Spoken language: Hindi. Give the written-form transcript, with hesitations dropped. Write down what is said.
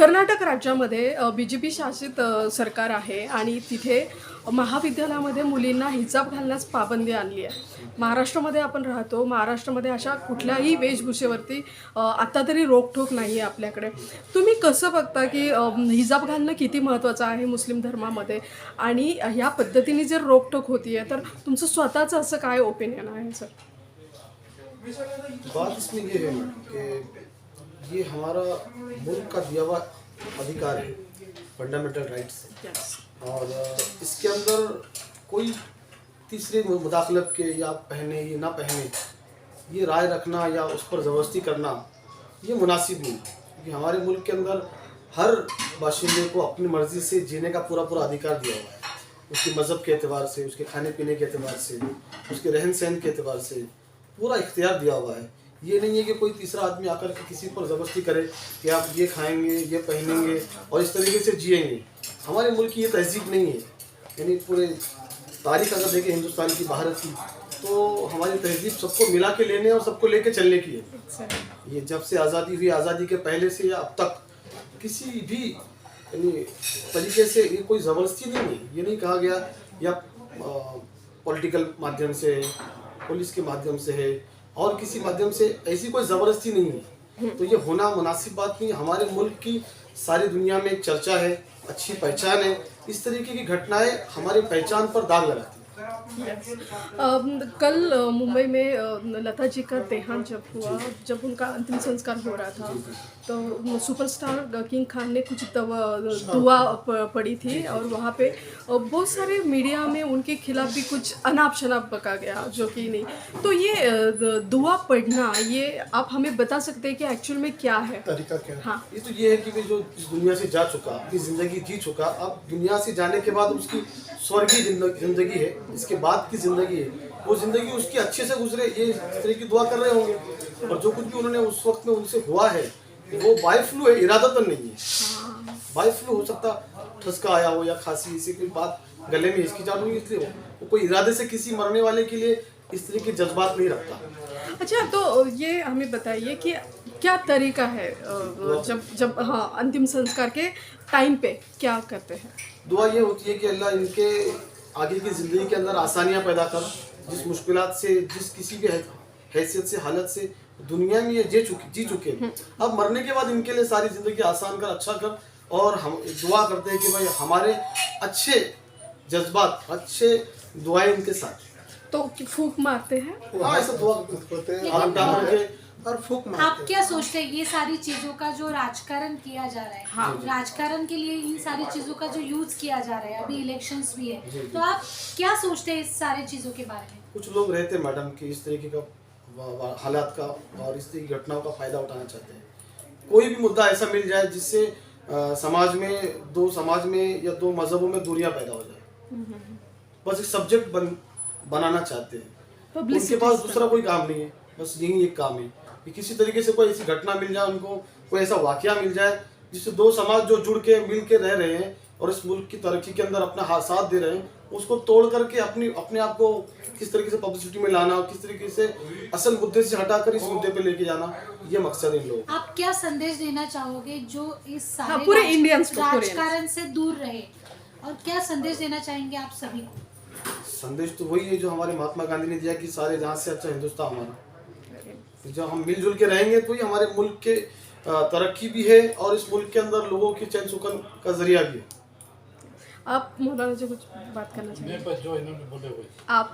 कर्नाटक राज्यामध्ये BJP शासित सरकार आहे आणि तिथे महाविद्यालयामध्ये मुलींना हिजाब घालण्यास पाबंदी आणली आहे. महाराष्ट्रामध्ये आपण राहतो. महाराष्ट्रामध्ये अशा कुठल्याही वेशभूषेवरती आत्ता तरी रोकटोक नाही आहे आपल्याकडे. तुम्ही कसं बघता की हिजाब घालणं किती महत्त्वाचं आहे मुस्लिम धर्मामध्ये आणि ह्या पद्धतीने जर रोकटोक होती आहे तर तुमचं स्वतःचं असं काय ओपिनियन आहे सर? बात इसमें ये है कि ये हमारा मुल्क का दिया हुआ अधिकार है, फंडामेंटल राइट्स है। और इसके अंदर कोई तीसरे मुदाखलत के या पहने या ना पहने ये राय रखना या उस पर ज़बरदस्ती करना ये मुनासिब नहीं, क्योंकि हमारे मुल्क के अंदर हर बाशिंदे को अपनी मर्ज़ी से जीने का पूरा अधिकार दिया हुआ है। उसके मज़हब के अतबार से, उसके खाने पीने के अतबार से, उसके रहन सहन के अतबार से पूरा इख्तियार दिया हुआ है। ये नहीं है कि कोई तीसरा आदमी आकर के किसी पर ज़बरदस्ती करे कि आप ये खाएंगे, ये पहनेंगे और इस तरीके से जिएंगे। हमारे मुल्क की ये तहजीब नहीं है। यानी पूरे तारीख अगर देखें हिंदुस्तान की, भारत की, तो हमारी तहजीब सबको मिला के लेने और सबको लेके चलने की है। ये जब से आज़ादी हुई, आज़ादी के पहले से या अब तक किसी भी यानी तरीके से ये कोई ज़बरदस्ती नहीं है। ये नहीं कहा गया या पॉलिटिकल माध्यम से, पुलिस के माध्यम से है और किसी माध्यम से, ऐसी कोई ज़बरदस्ती नहीं है। तो ये होना मुनासिब बात नहीं है। हमारे मुल्क की सारी दुनिया में एक चर्चा है, अच्छी पहचान है। इस तरीके की घटनाएं हमारी पहचान पर दाग लगाती हैं। कल मुंबई में लता जी का देहांत जब हुआ, जब उनका अंतिम संस्कार हो रहा था तो सुपरस्टार किंग खान ने कुछ दुआ पड़ी थी और वहाँ पे बहुत सारे मीडिया में उनके खिलाफ भी कुछ अनाप शनाप बका गया, जो कि नहीं। तो ये दुआ पढ़ना, ये आप हमें बता सकते हैं कि एक्चुअल में क्या है, तरीका क्या है? हाँ, ये तो ये है कि जो इस दुनिया से जा चुका, अपनी ज़िंदगी जी चुका, अब दुनिया से जाने के बाद उसकी स्वर्गीय ज़िंदगी है, इसके बाद की ज़िंदगी है, वो ज़िंदगी उसकी अच्छे से गुजरे, ये इस तरह की दुआ कर रहे होंगे। और जो कुछ भी उन्होंने उस वक्त में उनसे हुआ है वो बाय फ्लू है, इरादतन नहीं है। बाय फ्लू हो सकता, ठसका आया हो या खांसी, इसी कोई बात गले में हिचकी चालू हुई इसलिए हो, वो कोई इरादे से किसी मरने वाले के लिए इस तरह के जज्बात नहीं रखता। अच्छा, तो ये हमें बताइए कि क्या तरीका है जब हाँ अंतिम संस्कार के टाइम पे क्या करते हैं? दुआ ये होती है कि अल्लाह इनके आगे की ज़िंदगी के अंदर आसानियाँ पैदा कर, जिस मुश्किलात से, जिस किसी भी हैसियत से, हालत से दुनिया में ये जी चुके हैं, अब मरने के बाद इनके लिए सारी ज़िंदगी आसान कर, अच्छा कर। और हम दुआ करते हैं कि भाई हमारे अच्छे जज्बात, अच्छे दुआएं इनके साथ। तो फूंक मारते हैं? हाँ, ऐसा दुआ करते हैं आग डाल के और फूंक मारते हैं। आप क्या सोचते हैं ये सारी चीजों का जो राजकारण किया जा रहा है, हाँ, राजकारण के लिए इन सारी चीजों का जो यूज किया जा रहा है, अभी इलेक्शंस भी है, तो आप क्या सोचते हैं इस सारी चीजों के बारे में? कुछ लोग रहते हैं मैडम कि इस तरीके का हालात का और इस तरह की घटनाओं का फ़ायदा उठाना चाहते हैं। कोई भी मुद्दा ऐसा मिल जाए जिससे समाज में, दो समाज में या दो मजहबों में दूरियां पैदा हो जाए, बस एक सब्जेक्ट बनाना चाहते हैं। उनके पास दूसरा कोई काम नहीं है, बस यही एक काम है कि किसी तरीके से कोई ऐसी घटना मिल जाए, उनको कोई ऐसा वाकया मिल जाए जिससे दो समाज जो जुड़ के मिल के रह रहे हैं और इस मुल्क की तरक्की के अंदर अपना साथ दे रहे हैं, उसको तोड़ करके अपने आप को किस तरीके से पब्लिसिटी में लाना, किस तरीके से असल मुद्दे से हटाकर इस मुद्दे पे लेके जाना, ये मकसद है इन लोगों। आप क्या संदेश देना चाहोगे जो इस सारे पूरे इंडियंस को, राजकारण से दूर रहे, और क्या संदेश देना चाहेंगे आप सभी को? संदेश तो वही है जो हमारे महात्मा गांधी ने दिया कि सारे जहाँ से अच्छा हिंदुस्तान हमारा। जब हम मिलजुल के रहेंगे तो ही हमारे मुल्क के तरक्की भी है और इस मुल्क के अंदर लोगों की चैन सुकून का जरिया भी है। आप मौलाना जी कुछ बात करना चाहिए? नहीं, बस जो इन्होंने बोले वही। आप